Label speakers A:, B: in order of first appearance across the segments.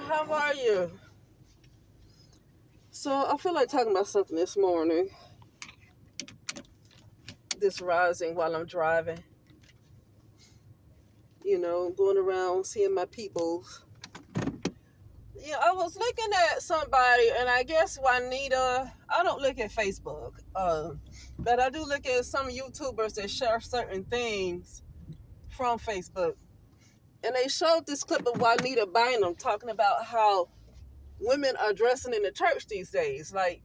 A: how are you? So I feel like talking about something this morning, this rising while I'm driving, going around seeing my peoples. Yeah, I was looking at somebody, and I guess Juanita, I don't look at Facebook, but I do look at some YouTubers that share certain things from Facebook. And they showed this clip of Juanita Bynum talking about how women are dressing in the church these days. Like,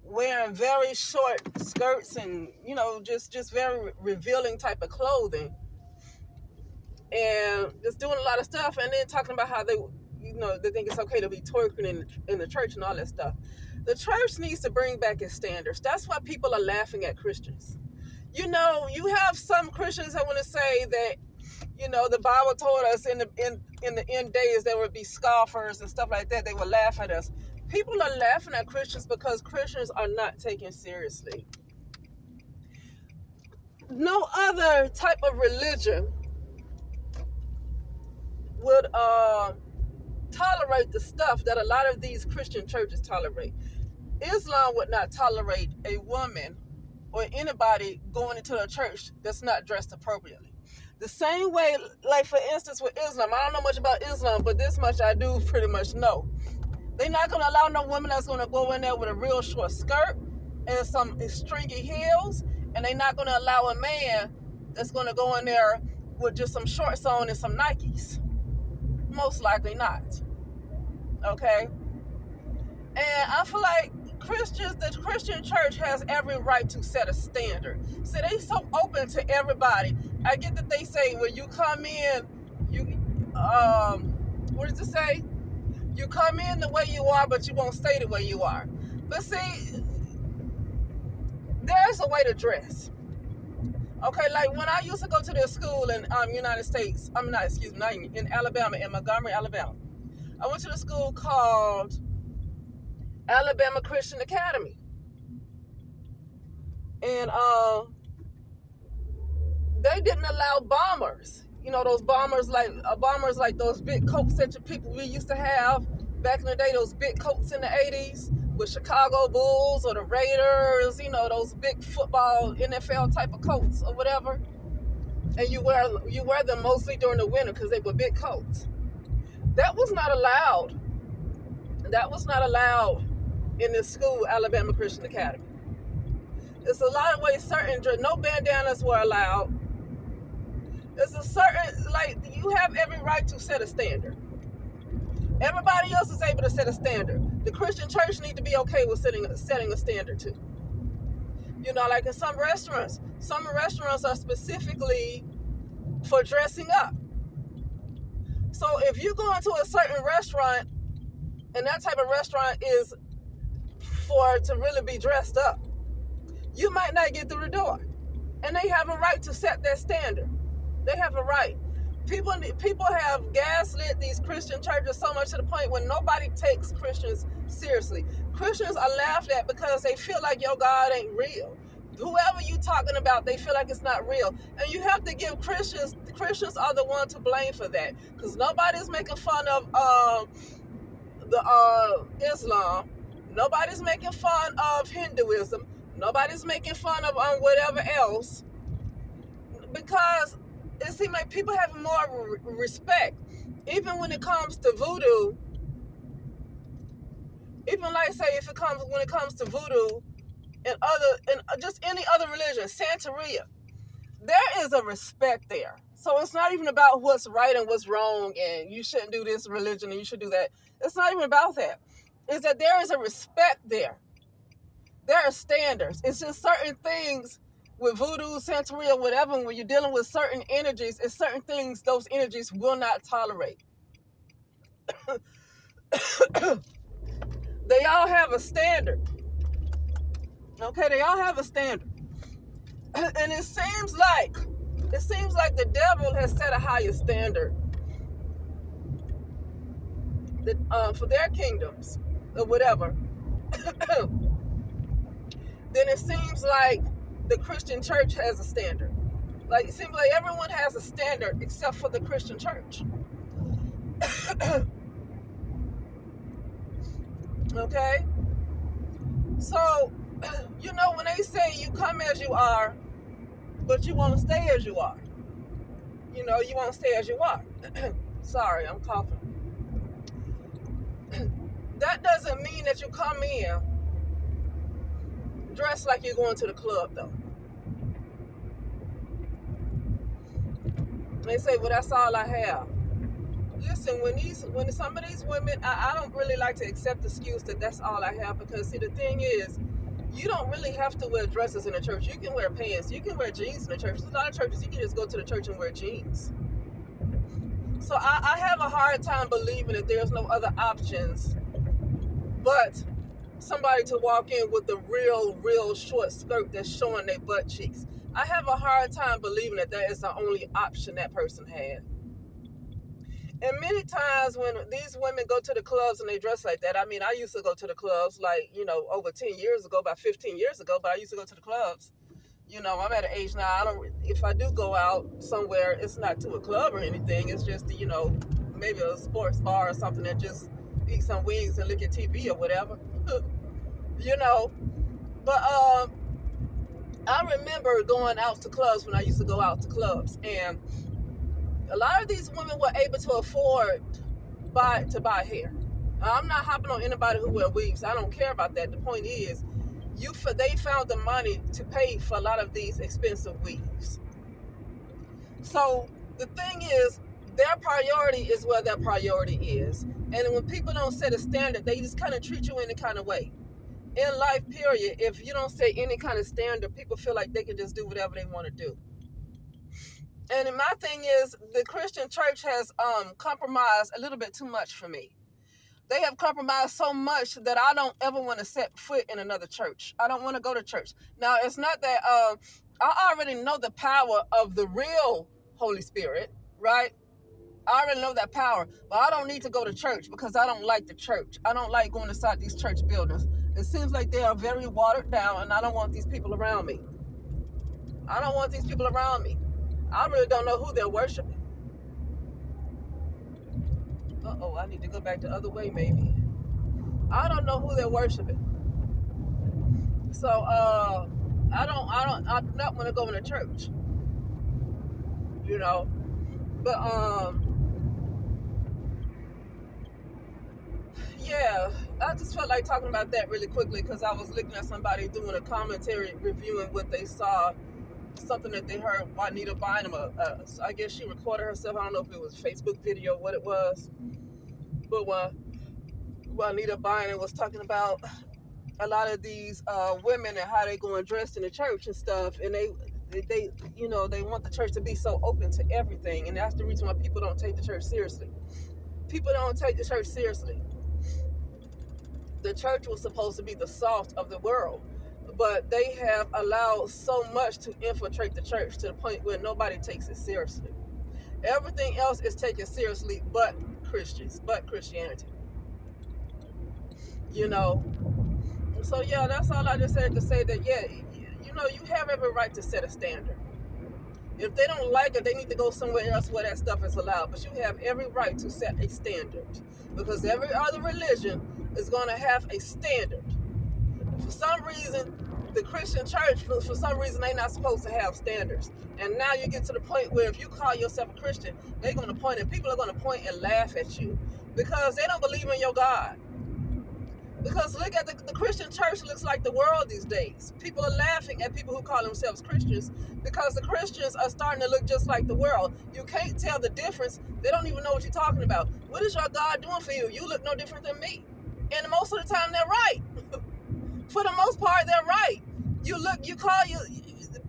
A: wearing very short skirts and just very revealing type of clothing, and just doing a lot of stuff, and then talking about how they think it's okay to be twerking in the church and all that stuff. The church needs to bring back its standards. That's why people are laughing at Christians. You have some Christians that want to say that the Bible told us in the end days there would be scoffers and stuff like that. They would laugh at us. People are laughing at Christians because Christians are not taken seriously. No other type of religion would tolerate the stuff that a lot of these Christian churches tolerate. Islam would not tolerate a woman or anybody going into a church that's not dressed appropriately. The same way, like for instance with Islam, I don't know much about Islam, but this much I do pretty much know. They're not going to allow no woman that's going to go in there with a real short skirt and some stringy heels, and they're not going to allow a man that's going to go in there with just some shorts on and some Nikes. Most likely not. Okay? And I feel like the Christian church has every right to set a standard. So they so open to everybody. I get that they say when you come in, what does it say? You come in the way you are, but you won't stay the way you are. But see, there's a way to dress. Okay, like when I used to go to this school in United States, in Alabama, in Montgomery, Alabama. I went to the school called Alabama Christian Academy. And they didn't allow bombers. Those bombers like those big coats that we used to have back in the day, those big coats in the 80s with Chicago Bulls or the Raiders, those big football NFL type of coats or whatever. And you wear them mostly during the winter because they were big coats. That was not allowed. That was not allowed in this school, Alabama Christian Academy. There's a lot of ways no bandanas were allowed. There's a certain, you have every right to set a standard. Everybody else is able to set a standard. The Christian church need to be okay with setting a standard too. Like in some restaurants are specifically for dressing up. So if you go into a certain restaurant and that type of restaurant is to really be dressed up, you might not get through the door. And they have a right to set that standard. They have a right. People have gaslit these Christian churches so much to the point where nobody takes Christians seriously. Christians are laughed at because they feel like your God ain't real. Whoever you talking about, they feel like it's not real. And you have to give Christians are the one to blame for that. Because nobody's making fun of Islam. Nobody's making fun of Hinduism. Nobody's making fun of whatever else. Because it seems like people have more respect. Even when it comes to voodoo, when it comes to voodoo and just any other religion, Santeria, there is a respect there. So it's not even about what's right and what's wrong and you shouldn't do this religion and you should do that. It's not even about that. It's that there is a respect there. There are standards. It's just certain things with voodoo, Santeria, whatever, when you're dealing with certain energies, it's certain things those energies will not tolerate. They all have a standard. Okay, they all have a standard. And it seems like the devil has set a higher standard for their kingdoms or whatever. Then it seems like the Christian church has a standard. Like, it seems like everyone has a standard except for the Christian church. Okay? So, when they say you come as you are, but you want to stay as you are. You want to stay as you are. Sorry, I'm coughing. That doesn't mean that you come in dressed like you're going to the club, though. They say, well, that's all I have. Listen, when some of these women, I don't really like to accept the excuse that that's all I have, because see, the thing is, you don't really have to wear dresses in the church. You can wear pants. You can wear jeans in the church. There's a lot of churches you can just go to the church and wear jeans. So I have a hard time believing that there's no other options but somebody to walk in with a real short skirt that's showing their butt cheeks. I have a hard time believing that that is the only option that person had. And many times when these women go to the clubs and they dress like that, I mean, I used to go to the clubs over 10 years ago, about 15 years ago, but I used to go to the clubs. I'm at an age now, if I do go out somewhere, it's not to a club or anything. It's just, maybe a sports bar or something, and just eat some wings and look at TV or whatever. But I remember going out to clubs when I used to go out to clubs, and a lot of these women were able to afford to buy hair. I'm not hopping on anybody who wear weaves. I don't care about that. The point is, they found the money to pay for a lot of these expensive weaves. So the thing is, their priority is where their priority is. And when people don't set a standard, they just kind of treat you any kind of way. In life, period, if you don't set any kind of standard, people feel like they can just do whatever they want to do. And my thing is, the Christian church has compromised a little bit too much for me. They have compromised so much that I don't ever want to set foot in another church. I don't want to go to church. Now, it's not that I already know the power of the real Holy Spirit, right? I already know that power, but I don't need to go to church because I don't like the church. I don't like going inside these church buildings. It seems like they are very watered down, and I don't want these people around me. I don't want these people around me. I really don't know who they're worshiping. Uh-oh, I need to go back the other way maybe. I don't know who they're worshiping. So I'm not going to go in a church. But yeah, I just felt like talking about that really quickly because I was looking at somebody doing a commentary reviewing what they saw, something that they heard Juanita Bynum. I guess she recorded herself. I don't know if it was a Facebook video or what it was. But Juanita Bynum was talking about a lot of these women and how they going dressed in the church and stuff, and they want the church to be so open to everything, and that's the reason why people don't take the church seriously. People don't take the church seriously. The church was supposed to be the salt of the world, but they have allowed so much to infiltrate the church to the point where nobody takes it seriously. Everything else is taken seriously but Christians, but Christianity. So yeah, that's all I just had to say. That you have every right to set a standard. If they don't like it, they need to go somewhere else where that stuff is allowed. But you have every right to set a standard, because every other religion is going to have a standard. For some reason, the Christian church, for some reason, they're not supposed to have standards. And now you get to the point where if you call yourself a Christian, they're going to point, and people are going to point and laugh at you because they don't believe in your God. Because look at the Christian church looks like the world these days. People are laughing at people who call themselves Christians because the Christians are starting to look just like the world. You can't tell the difference. They don't even know what you're talking about. What is your God doing for you? You look no different than me. And most of the time they're right. For the most part, they're right.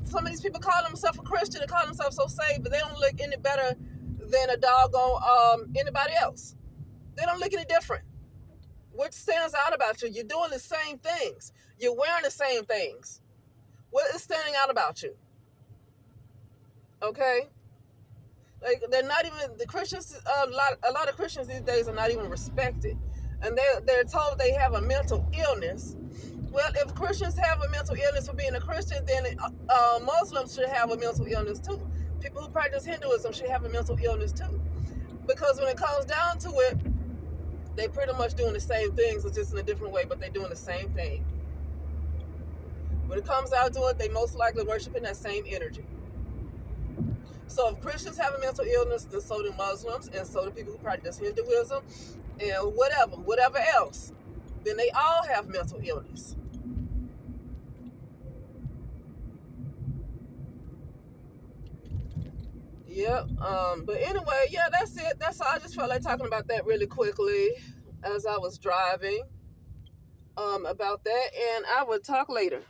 A: Some of these people call themselves a Christian and call themselves so saved, but they don't look any better than a doggone anybody else. They don't look any different. What stands out about you? You're doing the same things. You're wearing the same things. What is standing out about you? Okay? Like, they're not even, the Christians, a lot of Christians these days are not even respected. And they're told they have a mental illness. Well, if Christians have a mental illness for being a Christian, then Muslims should have a mental illness too. People who practice Hinduism should have a mental illness too. Because when it comes down to it, They pretty much doing the same things, it's just in a different way, but they're doing the same thing. When it comes out to it, they most likely worshiping that same energy. So if Christians have a mental illness, then so do Muslims, and so do people who practice Hinduism, and whatever else, then they all have mental illness. Yep. But anyway, yeah, that's it. That's all. I just felt like talking about that really quickly as I was driving. About that, and I will talk later.